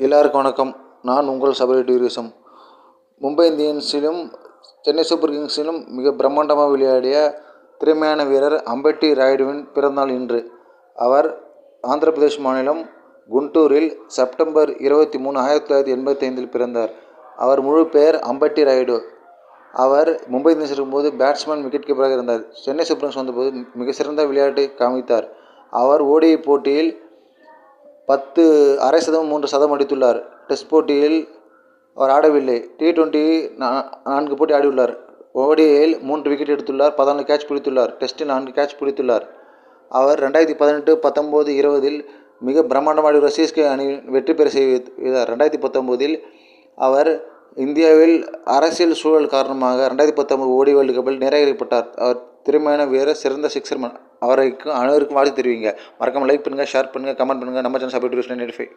எல்லாருக்கும் வணக்கம். நான் உங்கள் சபரி டூரிசம். மும்பை இந்தியன்ஸிலும் சென்னை சூப்பர் கிங்ஸிலும் மிக பிரம்மாண்டமாக விளையாடிய திறமையான வீரர் அம்பட்டி ராயுடுவின் பிறந்தநாள் இன்று. அவர் ஆந்திர பிரதேஷ் மாநிலம் குண்டூரில் செப்டம்பர் 23, 1985 பிறந்தார். அவர் முழு பெயர் அம்பட்டி ராயுடு. அவர் மும்பை இந்தியன்ஸ் இருக்கும்போது பேட்ஸ்மேன், விக்கெட் கீப்பராக இருந்தார். சென்னை சூப்பர் கிங்ஸ் வந்தபோது மிக சிறந்த விளையாட்டை காமித்தார். அவர் ஓடிஐ போட்டியில் 10 அரை சதம் 3 சதம் அடித்துள்ளார். டெஸ்ட் போட்டியில் அவர் ஆடவில்லை. T20 4 போட்டி ஆடியுள்ளார். ஓடிஐயில் 3 விக்கெட் எடுத்துள்ளார். 14 கேட்ச் பிடித்துள்ளார். டெஸ்ட்டில் 4 கேட்ச் பிடித்துள்ளார். அவர் 2018, 19, 20 மிக பிரம்மாண்டமாக ஆடியுள்ள சிஎஸ்கே அணி வெற்றி பெற செய்தார். 2019 அவர் இந்தியாவில் அரசியல் சூழல் காரணமாக 2019 ஓடி வேர்ல்டு கப்பில் நிராகரிக்கப்பட்டார். அவர் திறமையான வீரர், சிறந்த சிக்ஸர். அவருக்கு அனைவருக்கும் வாழ்த்து தெரிவிங்க. மறக்காமல் லைக் பண்ணுங்கள், ஷேர் பண்ணுங்கள், கமெண்ட் பண்ணுங்கள். நம்ம சேனல் சபரி டூரிஸ்ட் 95.